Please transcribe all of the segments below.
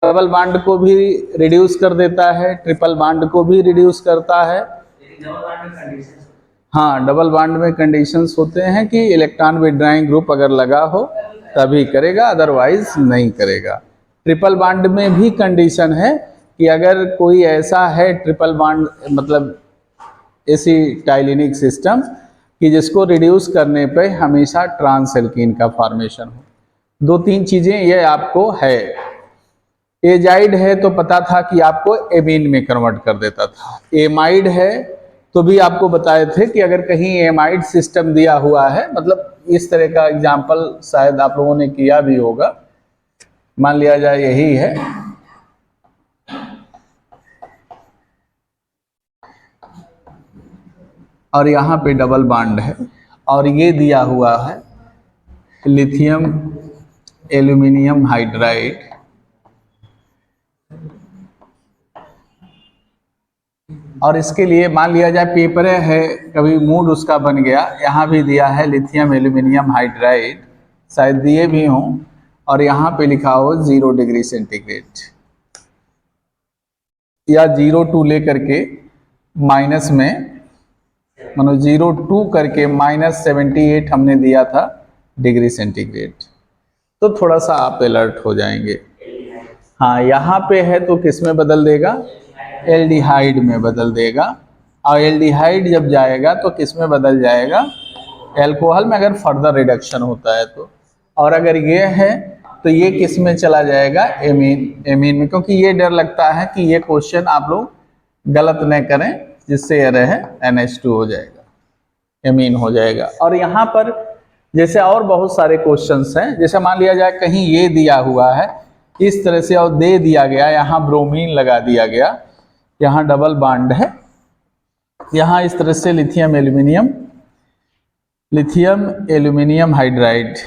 Double bond को भी reduce कर देता है, ट्रिपल बॉन्ड को भी रिड्यूस करता है। हाँ, डबल बॉन्ड में कंडीशंस होते हैं कि इलेक्ट्रॉन विड्रॉइंग ग्रुप अगर लगा हो तभी करेगा, अदरवाइज नहीं करेगा। ट्रिपल बॉन्ड में भी कंडीशन है कि अगर कोई ऐसा है ट्रिपल बॉन्ड मतलब ऐसी टाइलिनिक सिस्टम कि जिसको रिड्यूस करने पे हमेशा ट्रांस एल्कीन का फॉर्मेशन हो। 2-3 चीजें ये आपको है। एजाइड है तो पता था कि आपको एमीन में कन्वर्ट कर देता था। एमाइड है तो भी आपको बताए थे कि अगर कहीं एमाइड सिस्टम दिया हुआ है, मतलब इस तरह का एग्जाम्पल शायद आप लोगों ने किया भी होगा। मान लिया जाए यही है, और यहाँ पे डबल बॉन्ड है और ये दिया हुआ है लिथियम एल्यूमिनियम हाइड्राइड, और इसके लिए मान लिया जाए पेपर है, कभी मूड उसका बन गया, यहाँ भी दिया है लिथियम एल्यूमिनियम हाइड्राइड, शायद दिए भी हों, और यहाँ पे लिखा हो 0 डिग्री सेंटीग्रेड या 0 लेकर के माइनस में, मानो 0 करके -78 हमने दिया था डिग्री सेंटीग्रेड। तो थोड़ा सा आप अलर्ट हो जाएंगे। हाँ, यहाँ पे है तो किस में बदल देगा, एल्डिहाइड में बदल देगा, और एल्डिहाइड जब जाएगा तो किस में बदल जाएगा, एल्कोहल में, अगर फर्दर रिडक्शन होता है तो। और अगर ये है तो ये किस में चला जाएगा, एमीन, एमीन में, क्योंकि ये डर लगता है कि ये क्वेश्चन आप लोग गलत न करें, जिससे ये रहे NH2 हो जाएगा, एमीन हो जाएगा। और यहाँ पर जैसे और बहुत सारे क्वेश्चंस हैं, जैसे मान लिया जाए कहीं ये दिया हुआ है इस तरह से और दे दिया गया, यहाँ ब्रोमीन लगा दिया गया, यहाँ डबल बॉन्ड है, यहाँ इस तरह से लिथियम एल्यूमिनियम हाइड्राइड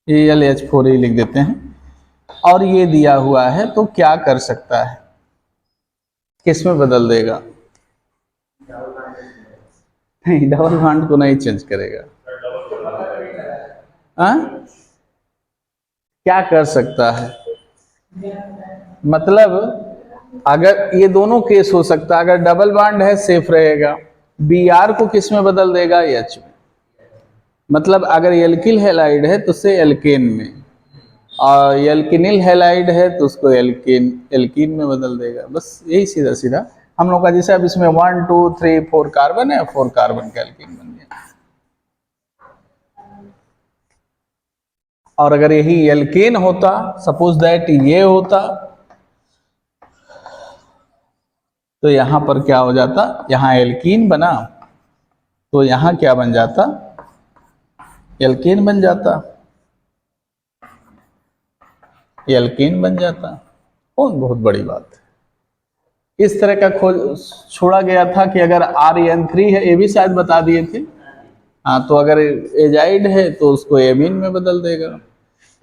AlH4 लिख देते हैं, और ये दिया हुआ है, तो क्या कर सकता है, किस में बदल देगा, नहीं डबल बॉन्ड को नहीं चेंज करेगा। क्या कर सकता है, मतलब अगर ये दोनों केस हो सकता है, अगर डबल बॉन्ड है सेफ रहेगा, Br को किस में बदल देगा, H में, मतलब अगर एल्किल हैलाइड है तो उसे एल्केन में, और एल्किनिल हैलाइड है तो उसको एल्कीन में बदल देगा। बस यही सीधा सीधा हम लोग का, जैसे अब इसमें 1 2 3 4 कार्बन है, 4 कार्बन का एल्कीन बन गया। और अगर यही एल्केन होता, सपोज दैट ये होता, तो यहां पर क्या हो जाता, यहां एल्कीन बना तो यहां क्या बन जाता, एल्केन बन जाता, एल्केन बन जाता। बहुत बड़ी बात है। इस तरह का खोज छोड़ा गया था कि अगर RN3 है, ये भी शायद बता दिए थे, हाँ, तो अगर एजाइड है तो उसको एमीन में बदल देगा।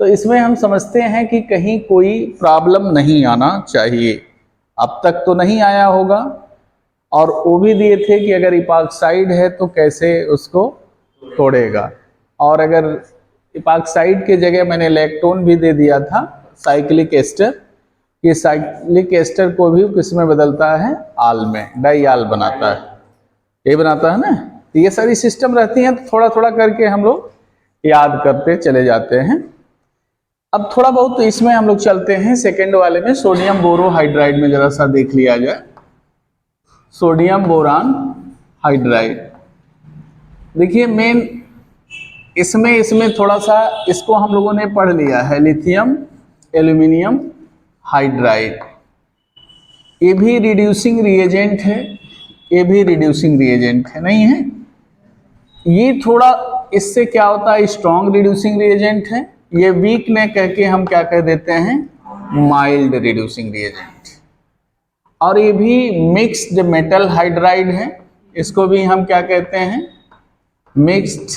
तो इसमें हम समझते हैं कि कहीं कोई प्रॉब्लम नहीं आना चाहिए, अब तक तो नहीं आया होगा। और वो भी दिए थे कि अगर इपॉक्साइड है तो कैसे उसको तोड़ेगा, और अगर इपॉक्साइड के जगह मैंने लैक्टोन भी दे दिया था, साइक्लिक एस्टर, ये साइक्लिक एस्टर को भी किस में बदलता है, आल में, डाई आल बनाता है, ये बनाता है ना। तो ये सारी सिस्टम रहती हैं, तो थोड़ा थोड़ा करके हम लोग याद करते चले जाते हैं। अब थोड़ा बहुत इसमें हम लोग चलते हैं सेकेंड वाले में, सोडियम बोरोहाइड्राइड में जरा सा देख लिया जाए। सोडियम बोरान हाइड्राइड, देखिए मेन इसमें थोड़ा सा इसको हम लोगों ने पढ़ लिया है, लिथियम एल्यूमिनियम हाइड्राइड, ये भी रिड्यूसिंग रिएजेंट है, ये भी रिड्यूसिंग रिएजेंट है, नहीं है, ये थोड़ा इससे क्या होता है, स्ट्रॉन्ग रिड्यूसिंग रिएजेंट है, ये वीक ने कह के हम क्या कह देते हैं, माइल्ड रिड्यूसिंग रिएजेंट। और ये भी मिक्स्ड मेटल हाइड्राइड है, इसको भी हम क्या कहते हैं, मिक्स्ड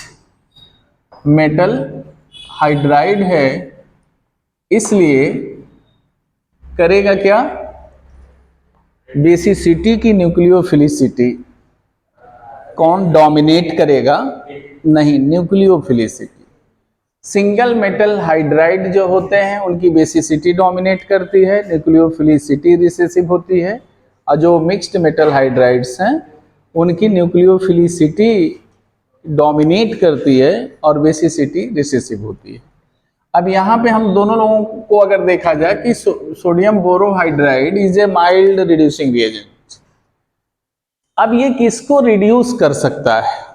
मेटल हाइड्राइड है। इसलिए करेगा क्या, बेसिसिटी की न्यूक्लियोफिलिसिटी कौन डोमिनेट करेगा, नहीं, न्यूक्लियोफिलिसिटी, सिंगल मेटल हाइड्राइड जो होते हैं उनकी बेसिसिटी डोमिनेट करती है, न्यूक्लियोफिलिसिटी रिसेसिव होती है, और जो मिक्स्ड मेटल हाइड्राइड्स हैं उनकी न्यूक्लियोफिलिसिटी डोमिनेट करती है और बेसिसिटी रिसेसिव होती है। अब यहाँ पे हम दोनों लोगों को अगर देखा जाए कि sodium borohydride is a mild reducing reagent. अब ये किसको रिड्यूस कर सकता है,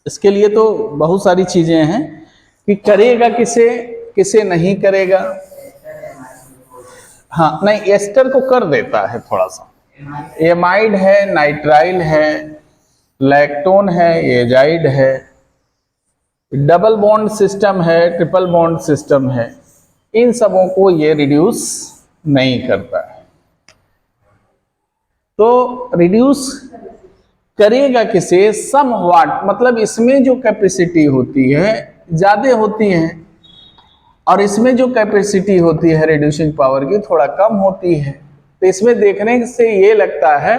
इसके लिए तो बहुत सारी चीजें हैं कि करेगा किसे किसे नहीं करेगा। हाँ नहीं, एस्टर को कर देता है थोड़ा सा, एमाइड है, नाइट्राइल है, लैक्टोन है, एजाइड है, डबल बॉन्ड सिस्टम है, ट्रिपल बॉन्ड सिस्टम है, इन सबों को ये रिड्यूस नहीं करता है। तो रिड्यूस करेगा किसे, सम व्हाट, मतलब इसमें जो कैपेसिटी होती है ज्यादा होती है और इसमें जो कैपेसिटी होती है रिड्यूसिंग पावर की थोड़ा कम होती है। तो इसमें देखने से ये लगता है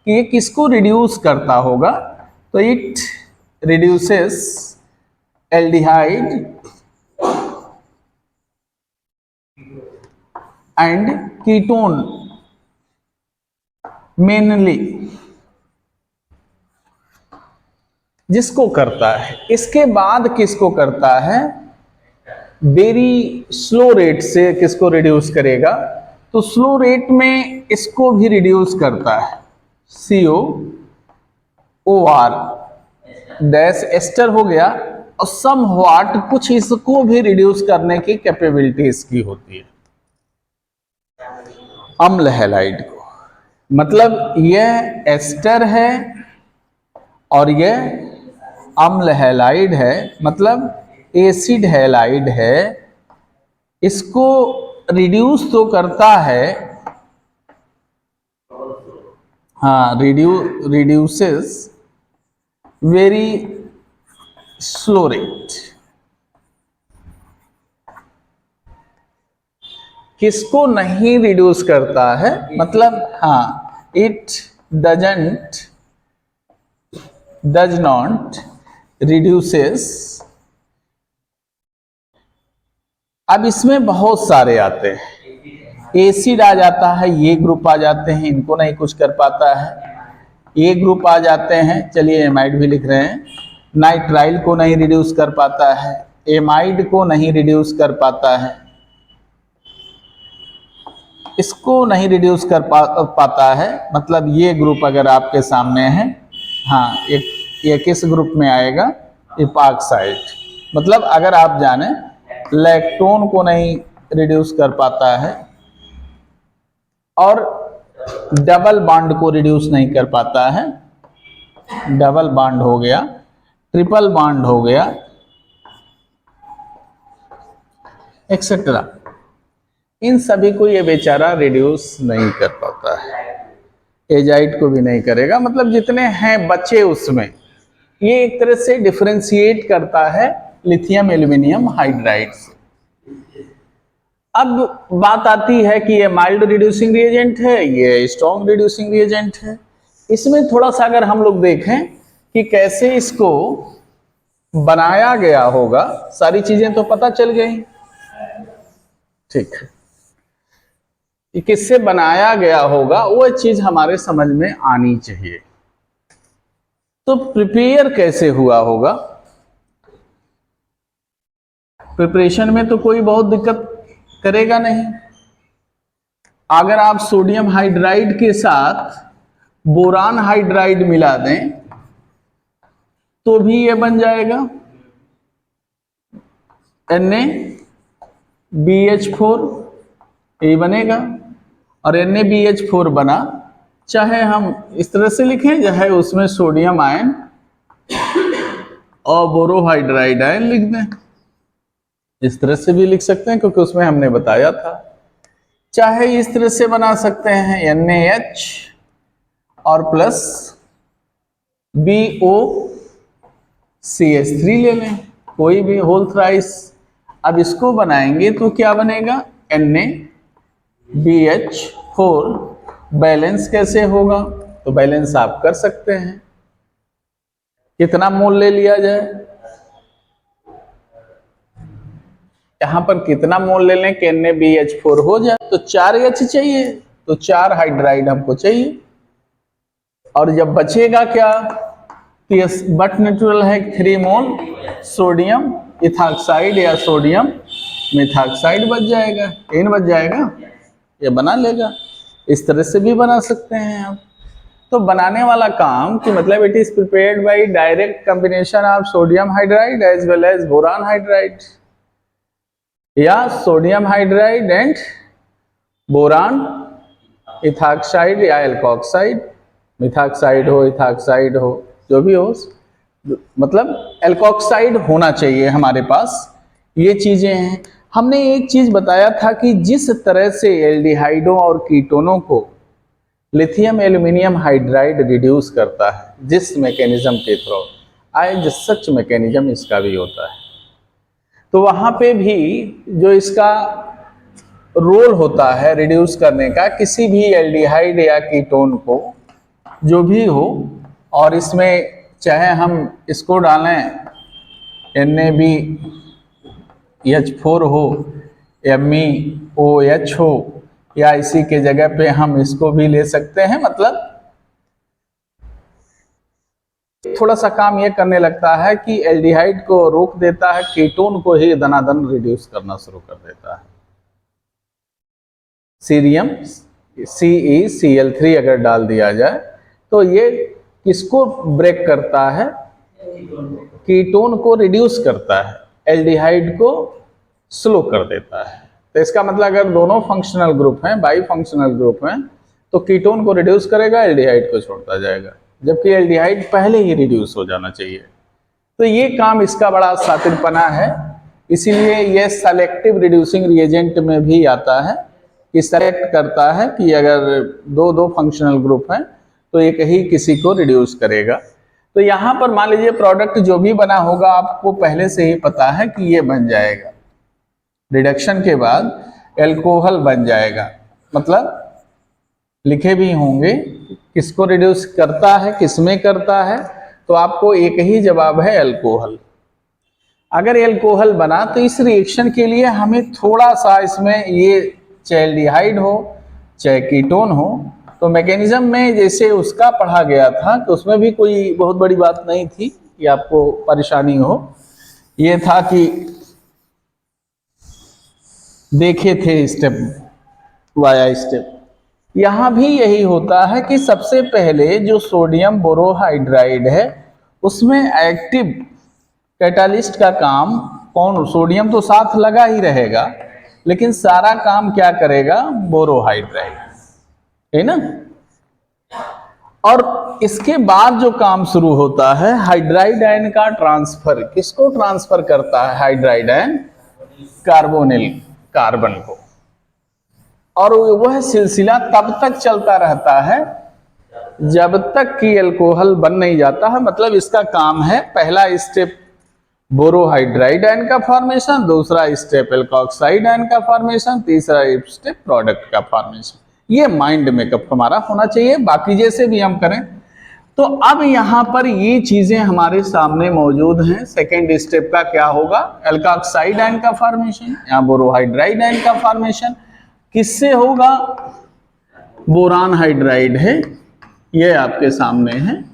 कि ये किसको रिड्यूस करता होगा, तो it reduces aldehyde and ketone mainly, जिसको करता है। इसके बाद किसको करता है, वेरी स्लो रेट से किसको रिड्यूस करेगा, तो स्लो रेट में इसको भी रिड्यूस करता है, COOR डैश एस्टर हो गया, और सम व्हाट कुछ इसको भी रिड्यूस करने की कैपेबिलिटी इसकी होती है, अम्ल हैलाइड को। मतलब यह एस्टर है और यह अम्ल हैलाइड है, मतलब एसिड हैलाइड है, इसको रिड्यूस तो करता है, हाँ रिड्यूसेस वेरी स्लो रेट। किसको नहीं रिड्यूस करता है, मतलब हाँ इट डज नॉट रिड्यूसेस। अब इसमें बहुत सारे आते हैं, एसिड आ जाता है, ये ग्रुप आ जाते हैं, इनको नहीं कुछ कर पाता है, ये ग्रुप आ जाते हैं, चलिए एमाइड भी लिख रहे हैं, नाइट्राइल को नहीं रिड्यूस कर पाता है, एमाइड को नहीं रिड्यूस कर पाता है, इसको नहीं रिड्यूस कर पाता है, मतलब ये ग्रुप अगर आपके सामने है, हाँ ये किस ग्रुप में आएगा, इपॉक्साइड। मतलब अगर आप जाने लैक्टोन को नहीं रिड्यूस कर पाता है और डबल बॉन्ड को रिड्यूस नहीं कर पाता है, डबल बॉन्ड हो गया, ट्रिपल बॉन्ड हो गया, एक्सेट्रा, इन सभी को ये बेचारा रिड्यूस नहीं कर पाता है, एजाइड को भी नहीं करेगा। मतलब जितने हैं बच्चे उसमें ये एक तरह से डिफरेंशिएट करता है लिथियम एल्यूमिनियम हाइड्राइड से। अब बात आती है कि ये माइल्ड रिड्यूसिंग रिएजेंट है, ये स्ट्रॉन्ग रिड्यूसिंग रिएजेंट है। इसमें थोड़ा सा अगर हम लोग देखें कि कैसे इसको बनाया गया होगा, सारी चीजें तो पता चल गई, ठीक है, कि किससे बनाया गया होगा वो चीज हमारे समझ में आनी चाहिए। तो प्रिपेयर कैसे हुआ होगा, प्रिपरेशन में तो कोई बहुत दिक्कत करेगा नहीं। अगर आप सोडियम हाइड्राइड के साथ बोरान हाइड्राइड मिला दें तो भी ये बन जाएगा NaBH4, ये बनेगा, और NaBH4 बना, चाहे हम इस तरह से लिखें, चाहे उसमें सोडियम आयन और बोरोहाइड्राइड आयन लिख दें, इस तरह से भी लिख सकते हैं क्योंकि उसमें हमने बताया था। चाहे इस तरह से बना सकते हैं NaH और प्लस BOCH3 ले लें, कोई भी होल थ्राइस। अब इसको बनाएंगे तो क्या बनेगा, NaBH4। बैलेंस कैसे होगा, तो बैलेंस आप कर सकते हैं, कितना मोल ले लिया जाए, यहाँ पर कितना मोल ले लें कि NaBH4 हो जाए, तो 4 H चाहिए, तो 4 हाइड्राइड हमको चाहिए। और जब बचेगा क्या, बट नेचुरल है 3 मोल सोडियम इथाक्साइड या सोडियम मिथाक्साइड बच जाएगा, N बच जाएगा, ये बना लेगा। इस तरह से भी बना सकते हैं आप। तो बनाने वाला काम कि मतलब it is prepared by direct combination of sodium hydride as well as boron hydride, या sodium hydride and boron ethoxide या एल्कोक्साइड, मिथाक्साइड हो इथाक्साइड हो जो भी हो, मतलब एल्कोक्साइड होना चाहिए हमारे पास। ये चीजें हैं। हमने एक चीज बताया था कि जिस तरह से एल्डिहाइडों और कीटोनों को लिथियम एल्यूमिनियम हाइड्राइड रिड्यूस करता है, जिस मैकेनिज्म के थ्रू, आज सच मैकेनिज्म इसका भी होता है। तो वहां पे भी जो इसका रोल होता है रिड्यूस करने का किसी भी एल्डिहाइड या कीटोन को, जो भी हो, और इसमें चाहे हम इसको डालें NaBH4 हो, MeOH हो, या इसी के जगह पे हम इसको भी ले सकते हैं। मतलब थोड़ा सा काम ये करने लगता है कि एल्डिहाइड को रोक देता है, कीटोन को ही दनादन रिड्यूस करना शुरू कर देता है। सीरियम CeCl3 अगर डाल दिया जाए तो ये किसको ब्रेक करता है, कीटोन को रिड्यूस करता है, एल्डिहाइड को स्लो कर देता है। तो इसका मतलब अगर दोनों फंक्शनल ग्रुप हैं, बाई फंक्शनल ग्रुप हैं, तो कीटोन को रिड्यूस करेगा, एल्डिहाइड को छोड़ता जाएगा, जबकि एल्डिहाइड पहले ही रिड्यूस हो जाना चाहिए। तो ये काम इसका बड़ा सातिरपना है, इसीलिए ये सेलेक्टिव रिड्यूसिंग रिएजेंट में भी आता है कि सेलेक्ट करता है कि अगर दो फंक्शनल ग्रुप हैं तो एक ही किसी को रिड्यूस करेगा। तो यहाँ पर मान लीजिए प्रोडक्ट जो भी बना होगा आपको पहले से ही पता है कि ये बन जाएगा, रिडक्शन के बाद एल्कोहल बन जाएगा, मतलब लिखे भी होंगे किसको रिड्यूस करता है, किसमें करता है, तो आपको एक ही जवाब है एल्कोहल। अगर एल्कोहल बना तो इस रिएक्शन के लिए हमें थोड़ा सा इसमें ये चाहे एल्डिहाइड हो चाहे कीटोन हो, तो मैकेनिज्म में जैसे उसका पढ़ा गया था कि उसमें भी कोई बहुत बड़ी बात नहीं थी कि आपको परेशानी हो। ये था कि देखे थे स्टेप वाया स्टेप, यहाँ भी यही होता है कि सबसे पहले जो सोडियम बोरोहाइड्राइड है उसमें एक्टिव कैटालिस्ट का काम कौन, सोडियम तो साथ लगा ही रहेगा, लेकिन सारा काम क्या करेगा, बोरोहाइड्राइड, है ना। और इसके बाद जो काम शुरू होता है हाइड्राइड आयन का ट्रांसफर, किसको ट्रांसफर करता है, हाइड्राइड आयन कार्बोनिल कार्बन को, और वह सिलसिला तब तक चलता रहता है जब तक कि एल्कोहल बन नहीं जाता है। मतलब इसका काम है पहला स्टेप बोरोहाइड्राइड आयन का फॉर्मेशन, दूसरा स्टेप एल्कोक्साइड आयन का फॉर्मेशन, तीसरा स्टेप प्रोडक्ट का फॉर्मेशन। ये माइंड मेकअप हमारा होना चाहिए, बाकी जैसे भी हम करें। तो अब यहाँ पर ये चीजें हमारे सामने मौजूद हैं। सेकेंड स्टेप का क्या होगा, एल्कोक्साइड आयन का फॉर्मेशन या बोरोहाइड्राइड आयन का फॉर्मेशन किससे होगा, बोरान हाइड्राइड है, ये आपके सामने है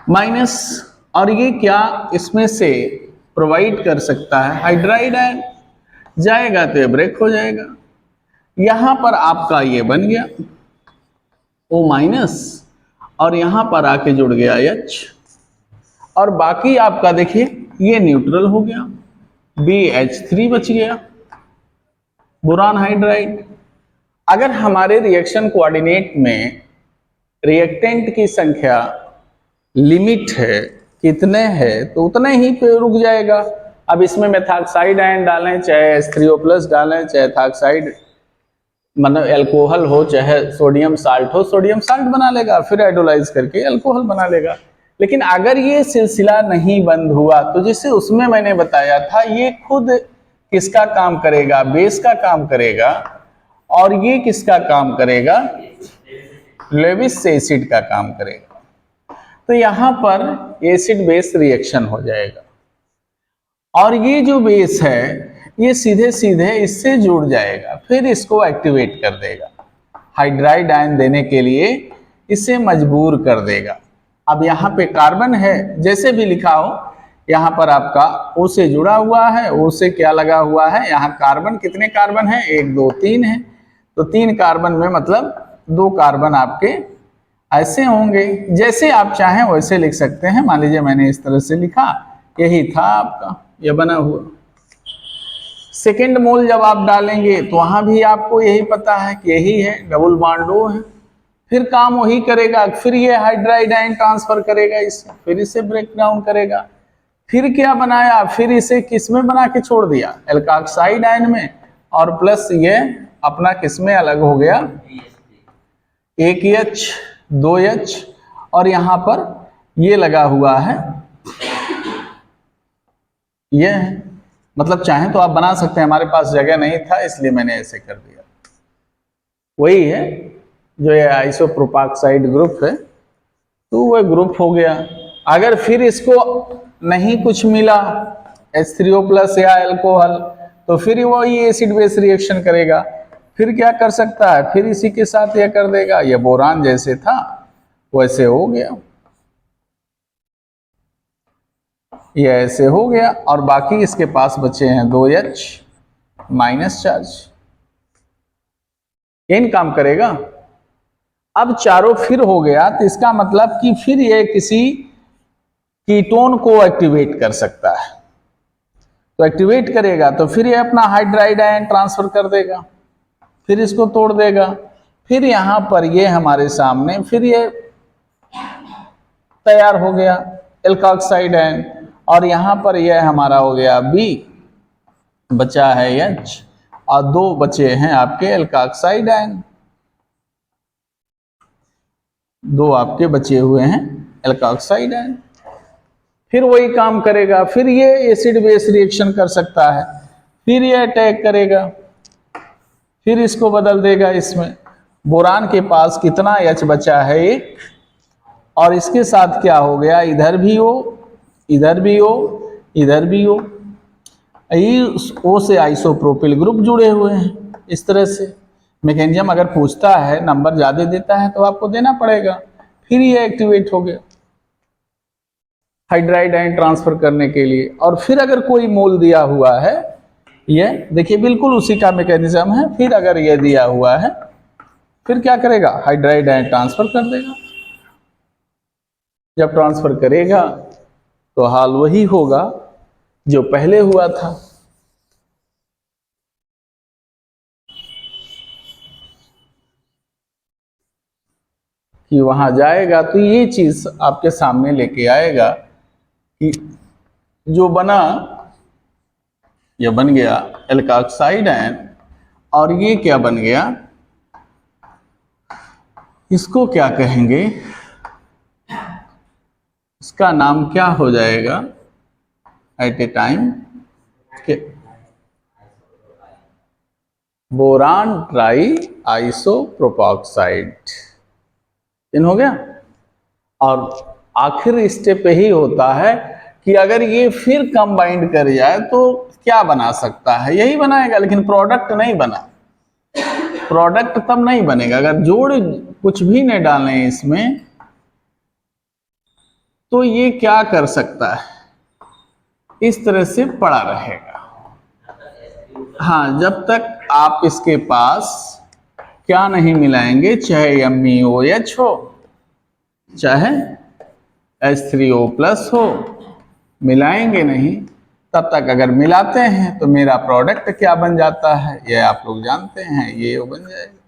माइनस, और ये क्या इसमें से प्रोवाइड कर सकता है, हाइड्राइड आयन, जाएगा तो ये ब्रेक हो जाएगा। यहां पर आपका ये बन गया O माइनस, और यहां पर आके जुड़ गया H, और बाकी आपका देखिए ये न्यूट्रल हो गया, BH3 बच गया, बोरान हाइड्राइड। अगर हमारे रिएक्शन कोऑर्डिनेट में रिएक्टेंट की संख्या लिमिट है, कितने है, तो उतने ही पे रुक जाएगा। अब इसमें मेथॉक्साइड आयन डालें, चाहे H3O+ डालें, चाहे एथॉक्साइड मतलब एल्कोहल हो, चाहे सोडियम साल्ट हो, सोडियम साल्ट बना लेगा, फिर हाइड्रोलाइज करके एल्कोहल बना लेगा। लेकिन अगर ये सिलसिला नहीं बंद हुआ तो जैसे उसमें मैंने बताया था, ये खुद किसका काम करेगा, बेस का काम करेगा, और ये किसका काम करेगा, लेविस एसिड का काम करेगा। तो यहां पर एसिड बेस रिएक्शन हो जाएगा, और ये जो बेस है ये सीधे सीधे इससे जुड़ जाएगा, फिर इसको एक्टिवेट कर देगा, हाइड्राइड आयन देने के लिए इसे मजबूर कर देगा। अब यहाँ पे कार्बन है, जैसे भी लिखा हो, यहाँ पर आपका O से जुड़ा हुआ है, O से क्या लगा हुआ है, यहाँ कार्बन, कितने कार्बन है, 1 2 3 है, तो 3 कार्बन में मतलब 2 कार्बन आपके ऐसे होंगे। जैसे आप चाहें वैसे लिख सकते हैं, मान लीजिए मैंने इस तरह से लिखा, यही था आपका ये बना हुआ। सेकेंड मोल जब आप डालेंगे तो वहां भी आपको यही पता है कि यही है, डबल बॉन्ड O है, फिर काम वही करेगा, फिर ये हाइड्राइड आयन ट्रांसफर करेगा इसे, फिर इसे ब्रेक डाउन करेगा, फिर क्या बनाया, फिर इसे किस में बना के छोड़ दिया, एल्काक्साइड आयन में, और प्लस ये अपना किस में अलग हो गया, 1H 2H, और यहां पर ये लगा हुआ है, ये है। मतलब चाहें तो आप बना सकते हैं, हमारे पास जगह नहीं था इसलिए मैंने ऐसे कर दिया। वही है जो ये आइसोप्रोपाक्साइड ग्रुप है, तो वह ग्रुप हो गया। अगर फिर इसको नहीं कुछ मिला H3O+ या अल्कोहल, तो फिर वो ये एसिड बेस रिएक्शन करेगा, फिर क्या कर सकता है, फिर इसी के साथ यह कर देगा, ये बोरान जैसे था वैसे हो गया, ये ऐसे हो गया, और बाकी इसके पास बचे हैं 2H माइनस चार्ज, इन काम करेगा। अब चारों फिर हो गया, तो इसका मतलब कि फिर ये किसी कीटोन को एक्टिवेट कर सकता है, तो एक्टिवेट करेगा तो फिर ये अपना हाइड्राइड आयन ट्रांसफर कर देगा, फिर इसको तोड़ देगा, फिर यहां पर ये हमारे सामने फिर ये तैयार हो गया एल्काक्साइड आयन, और यहां पर यह हमारा हो गया B, बचा है H, और 2 बचे हैं आपके एल्काक्साइड आयन, 2 आपके बचे हुए हैं एल्काक्साइड आयन। फिर वही काम करेगा, फिर ये एसिड बेस रिएक्शन कर सकता है, फिर ये अटैक करेगा, फिर इसको बदल देगा इसमें। बोरान के पास कितना H बचा है, 1, और इसके साथ क्या हो गया, इधर भी O, इधर भी O, इधर भी O, O से आइसोप्रोपिल ग्रुप जुड़े हुए हैं। इस तरह से मैकेनिज्म अगर पूछता है, नंबर ज्यादा देता है तो आपको देना पड़ेगा, फिर ये एक्टिवेट हो गया हाइड्राइड आयन ट्रांसफर करने के लिए। और फिर अगर कोई मोल दिया हुआ है, ये देखिए बिल्कुल उसी का मैकेनिज्म है, फिर अगर ये दिया हुआ है, फिर क्या करेगा, हाइड्राइड आयन ट्रांसफर कर देगा। जब ट्रांसफर करेगा तो हाल वही होगा जो पहले हुआ था। कि वहां जाएगा तो ये चीज आपके सामने लेके आएगा कि जो बना, ये बन गया एल्काक्साइड आयन, और ये क्या बन गया, इसको क्या कहेंगे, इसका नाम क्या हो जाएगा एट ए टाइम के, बोरान ट्राई आइसोप्रोपाक्साइड, इन हो गया। और आखिर स्टेप यही होता है कि अगर ये फिर कंबाइंड कर जाए तो क्या बना सकता है, यही बनाएगा, लेकिन प्रोडक्ट नहीं बना। प्रोडक्ट तब नहीं बनेगा अगर जोड़ कुछ भी नहीं डालें इसमें, तो ये क्या कर सकता है, इस तरह से पड़ा रहेगा। हाँ, जब तक आप इसके पास क्या नहीं मिलाएंगे, चाहे MeOH हो, चाहे H3O+ हो, मिलाएंगे नहीं, तब तक अगर मिलाते हैं तो मेरा प्रोडक्ट क्या बन जाता है, ये आप लोग जानते हैं, ये बन जाएगा।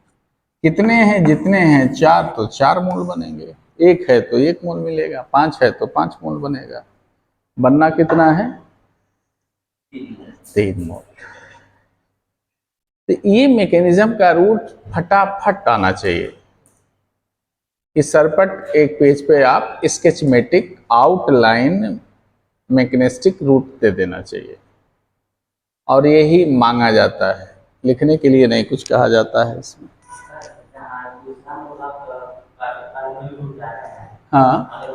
कितने हैं, जितने हैं 4, तो 4 मोल बनेंगे, 1 है तो 1 मोल मिलेगा, 5 है तो 5 मोल बनेगा। बनना कितना है, 3 मोल। तो ये मैकेनिज्म का रूट फटाफट आना चाहिए। इस सरपट एक पेज पे आप स्केचमेटिक आउटलाइन मैकेनिस्टिक रूट दे देना चाहिए, और यही मांगा जाता है, लिखने के लिए नहीं कुछ कहा जाता है इसमें। हाँ,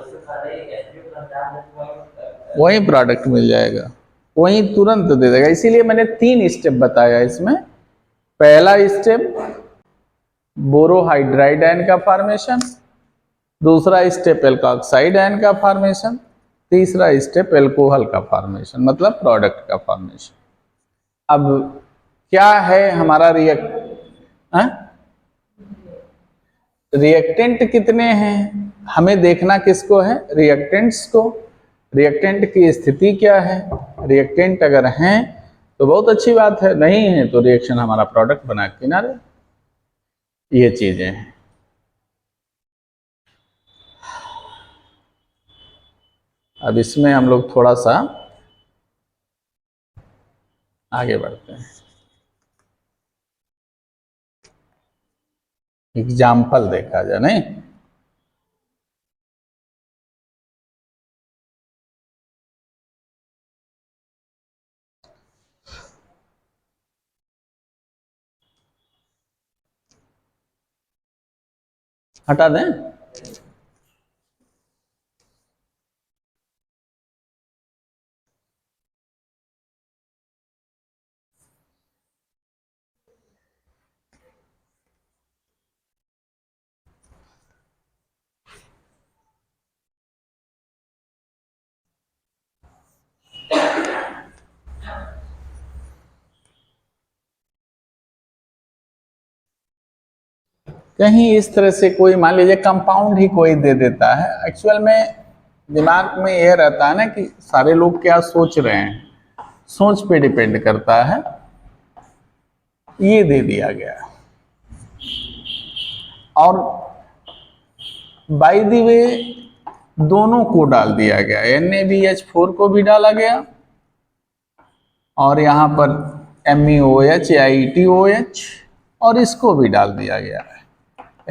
वही प्रोडक्ट मिल जाएगा, वहीं तुरंत दे देगा। इसीलिए मैंने 3 स्टेप बताया इसमें। पहला स्टेप बोरोहाइड्राइड आयन का फॉर्मेशन, दूसरा स्टेप एल्कोक्साइड आयन का फॉर्मेशन, तीसरा स्टेप एल्कोहल का फॉर्मेशन, मतलब प्रोडक्ट का फॉर्मेशन। अब क्या है हमारा रिएक्टेंट कितने हैं, हमें देखना किसको है, रिएक्टेंट्स को। रिएक्टेंट की स्थिति क्या है, रिएक्टेंट अगर हैं तो बहुत अच्छी बात है, नहीं है तो रिएक्शन हमारा प्रोडक्ट बना के किनारे। ये चीजें हैं। अब इसमें हम लोग थोड़ा सा आगे बढ़ते हैं। एग्जाम्पल देखा जाए, नहीं? हटा दें। कहीं इस तरह से कोई मान लीजिए कंपाउंड ही कोई दे देता है। एक्चुअल में दिमाग में यह रहता है ना कि सारे लोग क्या सोच रहे हैं, सोच पे डिपेंड करता है। ये दे दिया गया और बाय द वे दोनों को डाल दिया गया, NaBH4 को भी डाला गया और यहाँ पर MeOH या EtOH और इसको भी डाल दिया गया है,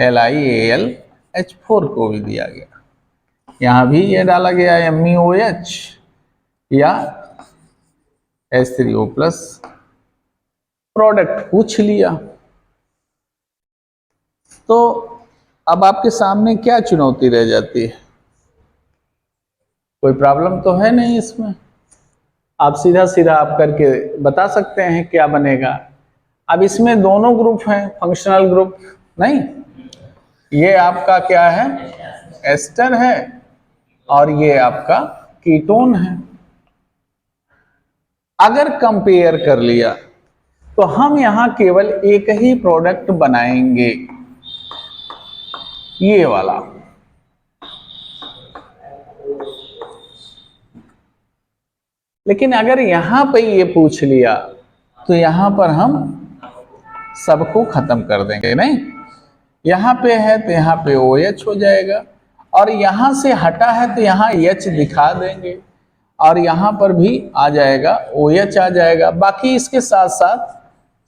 LiAlH4 को भी दिया गया। यहाँ भी ये डाला गया MeOH या H3O प्लस, प्रोडक्ट पूछ लिया। तो अब आपके सामने क्या चुनौती रह जाती है? कोई प्रॉब्लम तो है नहीं इसमें, आप सीधा सीधा आप करके बता सकते हैं क्या बनेगा। अब इसमें दोनों ग्रुप हैं, फंक्शनल ग्रुप नहीं, ये आपका क्या है, एस्टर है और ये आपका कीटोन है। अगर कंपेयर कर लिया तो हम यहां केवल एक ही प्रोडक्ट बनाएंगे, ये वाला। लेकिन अगर यहां पे ये पूछ लिया तो यहां पर हम सबको खत्म कर देंगे, नहीं? यहां पे है तो यहां पे OH हो जाएगा और यहां से हटा है तो यहां H दिखा देंगे और यहां पर भी आ जाएगा, OH आ जाएगा। बाकी इसके साथ साथ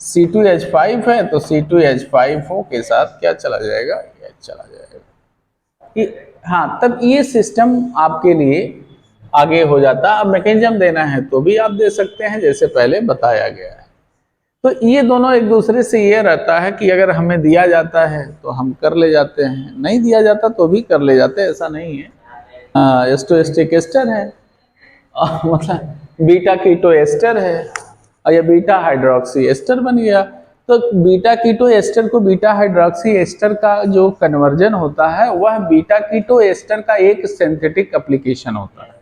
C2H5 है तो C2H5O के साथ क्या चला जाएगा, H चला जाएगा। हाँ, तब ये सिस्टम आपके लिए आगे हो जाता। अब मैकेनिज्म देना है तो भी आप दे सकते हैं, जैसे पहले बताया गया है। तो ये दोनों एक दूसरे से ये रहता है कि अगर हमें दिया जाता है तो हम कर ले जाते हैं, नहीं दिया जाता तो भी कर ले जाते हैं, ऐसा नहीं है। एस्टोएस्टिक एस्टर है और मतलब बीटा कीटो एस्टर है और ये बीटा हाइड्रोक्सी एस्टर बन गया। तो बीटा कीटो एस्टर को बीटा हाइड्रोक्सी एस्टर का जो कन्वर्जन होता है वह बीटा कीटो एस्टर का एक सिंथेटिक एप्लीकेशन होता है।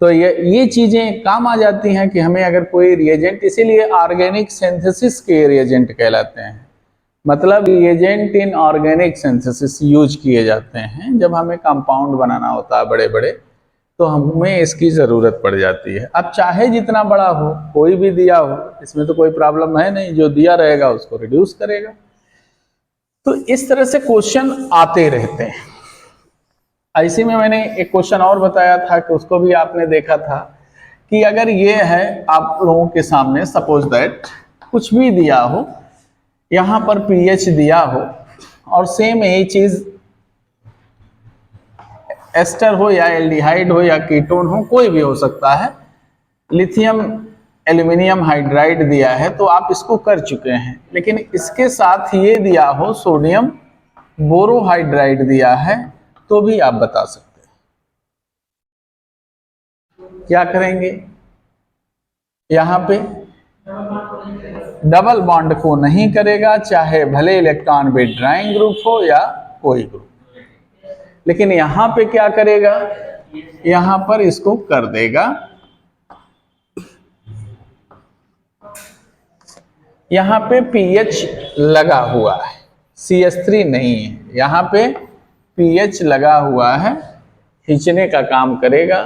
तो ये चीजें काम आ जाती हैं कि हमें अगर कोई रिएजेंट, इसीलिए ऑर्गेनिक सिंथेसिस के रिएजेंट कहलाते हैं, मतलब reagent in organic synthesis use किए जाते हैं। जब हमें कंपाउंड बनाना होता है बड़े बड़े तो हमें इसकी ज़रूरत पड़ जाती है। अब चाहे जितना बड़ा हो, कोई भी दिया हो, इसमें तो कोई प्रॉब्लम है नहीं, जो दिया रहेगा उसको रिड्यूस करेगा। तो इस तरह से क्वेश्चन आते रहते हैं। ऐसे में मैंने एक क्वेश्चन और बताया था कि उसको भी आपने देखा था कि अगर ये है आप लोगों के सामने, सपोज दैट कुछ भी दिया हो, यहाँ पर pH दिया हो और सेम यही चीज एस्टर हो या एल्डिहाइड हो या कीटोन हो, कोई भी हो सकता है, लिथियम एल्यूमिनियम हाइड्राइड दिया है तो आप इसको कर चुके हैं। लेकिन इसके साथ ये दिया हो सोडियम बोरोहाइड्राइड दिया है तो भी आप बता सकते हैं। क्या करेंगे? यहाँ पे डबल बॉन्ड को नहीं करेगा, चाहे भले इलेक्ट्रॉन विथड्राइंग ग्रुप हो या कोई ग्रुप, लेकिन यहां पे क्या करेगा, यहां पर इसको कर देगा। यहां पे पीएच लगा हुआ है, CH3 नहीं है, यहां पे पीएच लगा हुआ है, खींचने का काम करेगा,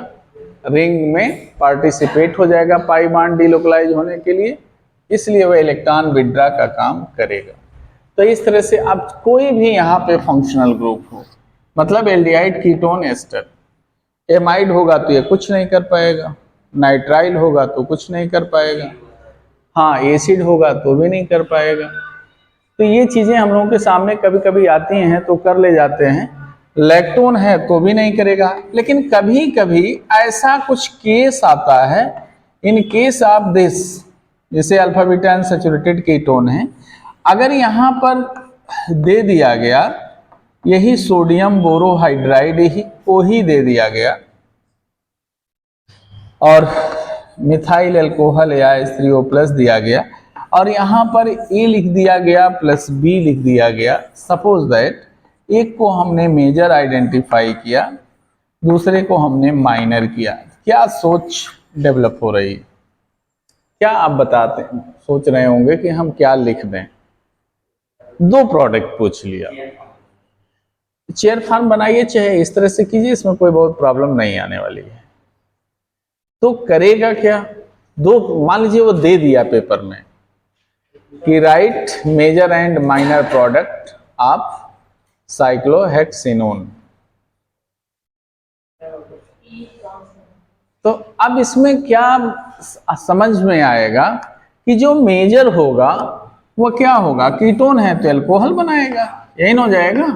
रिंग में पार्टिसिपेट हो जाएगा पाई बॉन्ड डिलोकलाइज होने के लिए, इसलिए वह इलेक्ट्रॉन विड्रा का काम करेगा। तो इस तरह से अब कोई भी यहाँ पे फंक्शनल ग्रुप हो, मतलब एल्डिहाइड कीटोन एस्टर, एमाइड होगा तो ये कुछ नहीं कर पाएगा, नाइट्राइल होगा तो कुछ नहीं कर पाएगा, हाँ एसिड होगा तो भी नहीं कर पाएगा। तो ये चीजें हम लोगों के सामने कभी कभी आती हैं तो कर ले जाते हैं। लैक्टोन है तो भी नहीं करेगा, लेकिन कभी कभी ऐसा कुछ केस आता है, इन केस ऑफ दिस, जैसे अल्फा बीटा अनसैचुरेटेड कीटोन है, अगर यहाँ पर दे दिया गया यही सोडियम बोरोहाइड्राइड ही को ही दे दिया गया और मिथाइल अल्कोहल या H3O प्लस दिया गया और यहाँ पर A लिख दिया गया प्लस B लिख दिया गया, सपोज दैट एक को हमने मेजर आइडेंटिफाई किया, दूसरे को हमने माइनर किया, क्या सोच डेवलप हो रही है? क्या आप बताते हैं, सोच रहे होंगे कि हम क्या लिख दें। दो प्रोडक्ट पूछ लिया, चेयर फॉर्म बनाइए चाहे इस तरह से कीजिए, इसमें कोई बहुत प्रॉब्लम नहीं आने वाली है। तो करेगा क्या, दो मान लीजिए वो दे दिया पेपर में कि write major and minor product of cyclohexanone, तो अब इसमें क्या समझ में आएगा कि जो मेजर होगा वो क्या होगा, कीटोन है तो अल्कोहल बनाएगा, यही न हो जाएगा।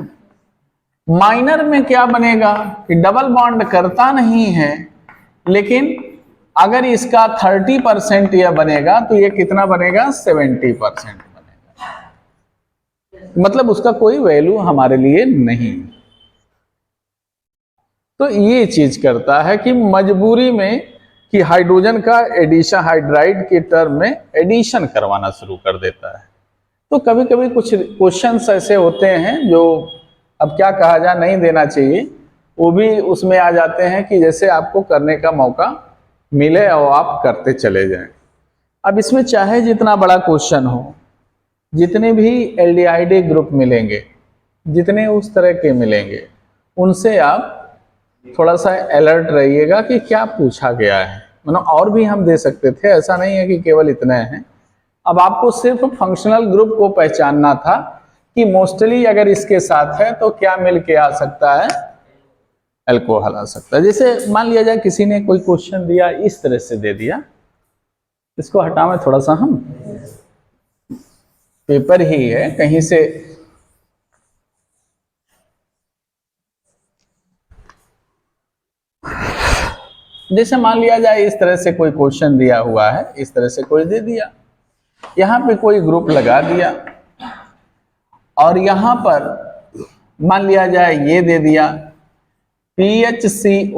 माइनर में क्या बनेगा कि डबल बॉन्ड करता नहीं है, लेकिन अगर इसका 30% यह बनेगा तो ये कितना बनेगा, 70% बनेगा, मतलब उसका कोई वैल्यू हमारे लिए नहीं। तो ये चीज करता है कि मजबूरी में कि हाइड्रोजन का एडिशन, हाइड्राइड के टर्म में एडिशन करवाना शुरू कर देता है। तो कभी कभी कुछ क्वेश्चंस ऐसे होते हैं जो अब क्या कहा जाए, नहीं देना चाहिए, वो भी उसमें आ जाते हैं कि जैसे आपको करने का मौका मिले और आप करते चले जाएं। अब इसमें चाहे जितना बड़ा क्वेश्चन हो, जितने भी एल्डिहाइड ग्रुप मिलेंगे, जितने उस तरह के मिलेंगे, उनसे आप थोड़ा सा अलर्ट रहिएगा कि क्या पूछा गया है। मतलब और भी हम दे सकते थे, ऐसा नहीं है कि केवल इतने हैं। अब आपको सिर्फ फंक्शनल ग्रुप को पहचानना था कि मोस्टली अगर इसके साथ है तो क्या मिल के आ सकता है, अल्कोहल आ सकता है। जैसे मान लिया जाए किसी ने कोई क्वेश्चन दिया इस तरह से दे दिया, इसको हटावें थोड़ा सा, हम पेपर ही है कहीं से, जैसे मान लिया जाए इस तरह से कोई क्वेश्चन दिया हुआ है, इस तरह से कोई दे दिया, यहां पे कोई ग्रुप लगा दिया और यहां पर मान लिया जाए ये दे दिया PHCOOH